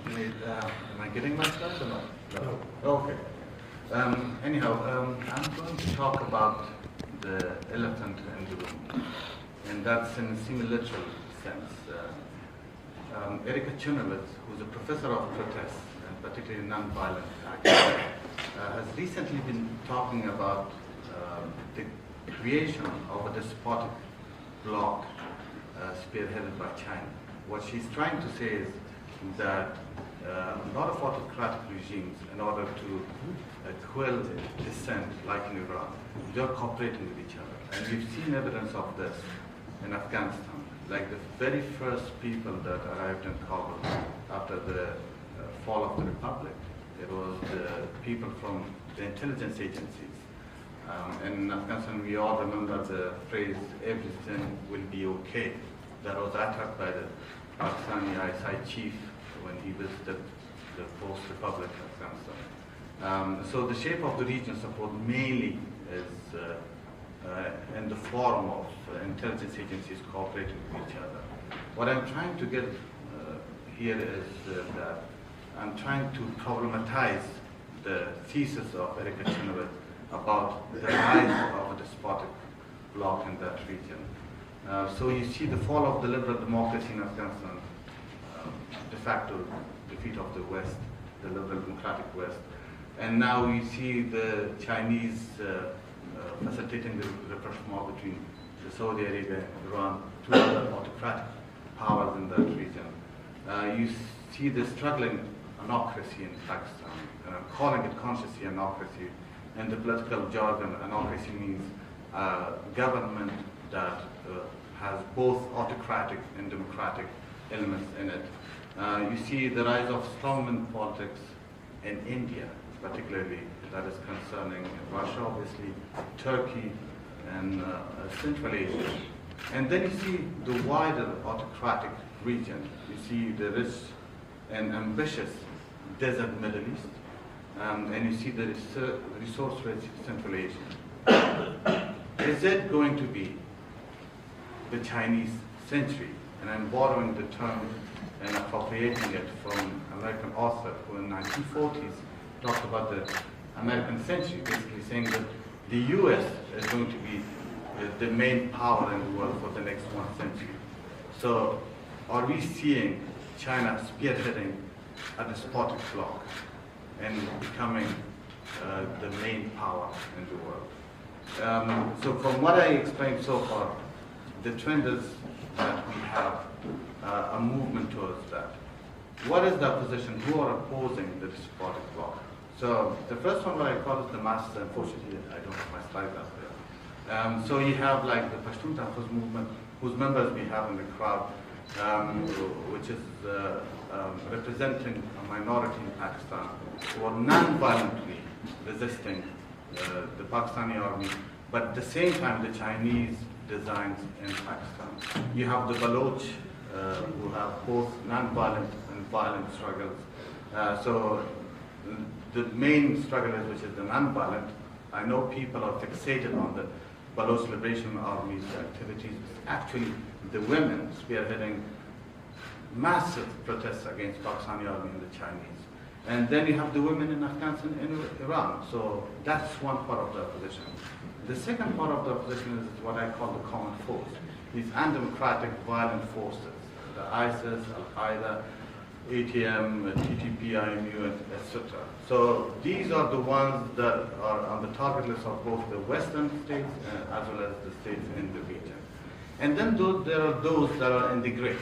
Am I getting my slides or not? No. Okay. Anyhow, I'm going to talk about the elephant in the room, and that's in a semi-literal sense. Erika Chenoweth, who's a professor of protest, and particularly nonviolent action, has recently been talking about the creation of a despotic bloc spearheaded by China. What she's trying to say is that a lot of autocratic regimes, in order to quell dissent, like in Iran, they're cooperating with each other. And we've seen evidence of this in Afghanistan. Like the very first people that arrived in Kabul after the fall of the Republic, it was the people from the intelligence agencies. In Afghanistan, we all remember the phrase, everything will be okay. That was uttered by the Pakistani ISI chief when he visited the post-Republic Afghanistan. So the shape of the region support mainly is in the form of intelligence agencies cooperating with each other. What I'm trying to get here is that I'm trying to problematize the thesis of Erika Chenoweth about the rise of a despotic bloc in that region. So you see the fall of the liberal democracy in Afghanistan, de facto defeat of the West, the liberal democratic West. And now you see the Chinese facilitating the rapprochement between the Saudi Arabia and Iran, two other autocratic powers in that region. You see the struggling anocracy in Pakistan, and I'm calling it consciously anocracy. In the political jargon, anocracy means government that has both autocratic and democratic elements in it. You see the rise of strongman politics in India, particularly that is concerning Russia, obviously, Turkey, and Central Asia. And then you see the wider autocratic region. You see the rich and ambitious desert Middle East, and you see the resource-rich Central Asia. Is it going to be the Chinese century? And I'm borrowing the term and appropriating it from an American author who in the 1940s talked about the American century, basically saying that the US is going to be the main power in the world for the next 1 century. So are we seeing China spearheading a despotic bloc and becoming the main power in the world? So from what I explained so far, the trend is that we have a movement towards that. What is the opposition? Who are opposing the despotic bloc? So the first one, what I call is the masses. Unfortunately, I don't have my slides up there. So you have like the Pashtun Tahfuz movement, whose members we have in the crowd, which is representing a minority in Pakistan, who are non-violently resisting the Pakistani army, but at the same time the Chinese designs in Pakistan. You have the Baloch, who have both non-violent and violent struggles. So the main struggle is, which is the non-violent. I know people are fixated on the Baloch Liberation Army's activities. Actually, the women spearheading massive protests against Pakistani army and the Chinese. And then you have the women in Afghanistan and Iran. So that's one part of the opposition. The second part of the opposition is what I call the common force. These undemocratic, violent forces, the ISIS, Al-Qaeda, ATM, TTP, IMU, etc. So these are the ones that are on the target list of both the Western states as well as the states in the region. And then there are those that are in the gray,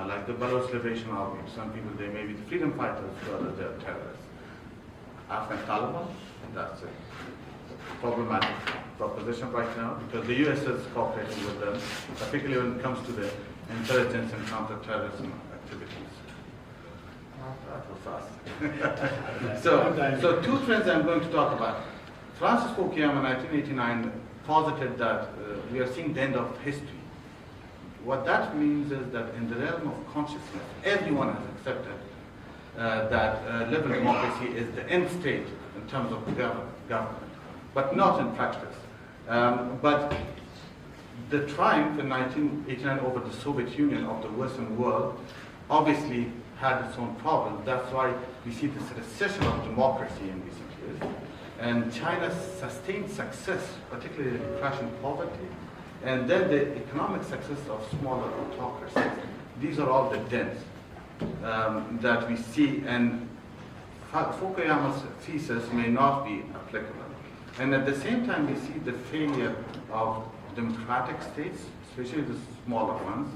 like the Baloch Liberation Army. Some people, they may be the freedom fighters, others they are terrorists. Afghan Taliban, that's a problematic proposition right now because the US is cooperating with them, particularly when it comes to the intelligence and counter-terrorism activities. That was fast. so two trends I'm going to talk about. Francis Fukuyama in 1989 posited that we are seeing the end of history. What that means is that in the realm of consciousness, everyone has accepted that liberal democracy is the end state in terms of government, but not in practice. But the triumph in 1989 over the Soviet Union of the Western world obviously had its own problems. That's why we see this recession of democracy in recent years. And China's sustained success, particularly in crashing poverty, and then the economic success of smaller autocracies. These are all the dents that we see, and Fukuyama's thesis may not be applicable. And at the same time, we see the failure of democratic states, especially the smaller ones,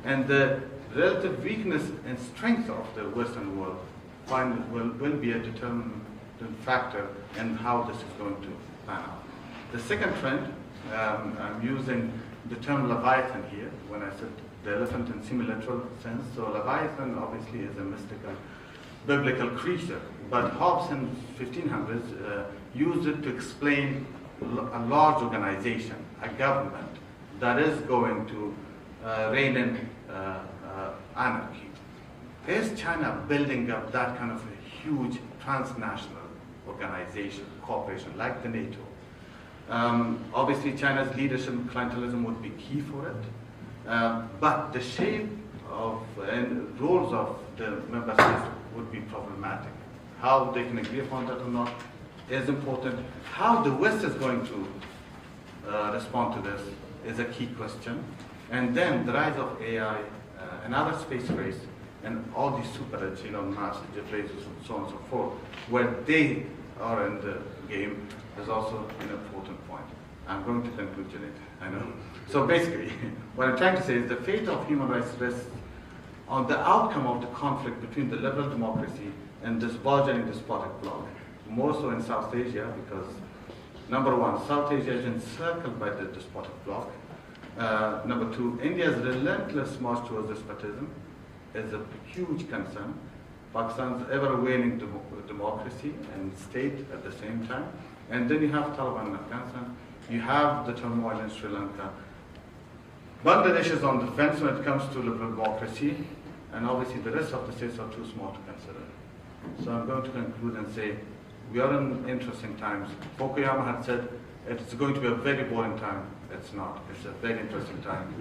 and the relative weakness and strength of the Western world will be a determinant factor in how this is going to pan out. The second trend, I'm using the term Leviathan here when I said the elephant in semi-literal sense. So Leviathan obviously is a mystical, biblical creature, but Hobbes in 1500s used it to explain a large organization, a government that is going to rein in anarchy. Is China building up that kind of a huge transnational organization, corporation, like the NATO? Obviously, China's leadership and clientelism would be key for it, but the shape of and roles of the member states would be problematic. How they can agree upon that or not is important. How the West is going to respond to this is a key question. And then the rise of AI, another space race, and all these super rich, Musk, Jeff Bezos, and so on and so forth, where they are in the game is also an important point. I'm going to conclude, Janet, I know. So basically, what I'm trying to say is the fate of human rights rests on the outcome of the conflict between the liberal democracy and this burgeoning despotic bloc, more so in South Asia, because number one, South Asia is encircled by the despotic bloc. Number two, India's relentless march towards despotism is a huge concern. Pakistan's ever waning democracy and state at the same time. And then you have Taliban in Afghanistan. You have the turmoil in Sri Lanka. Bangladesh is on the fence when it comes to liberal democracy. And obviously the rest of the states are too small to consider. So I'm going to conclude and say, we are in interesting times. Fukuyama had said, it's going to be a very boring time. It's not. It's a very interesting time.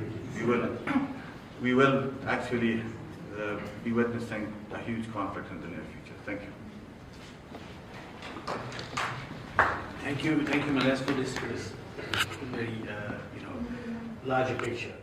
We will actually be witnessing a huge conflict in the near future. Thank you. Thank you, Malaiz, for this very larger picture.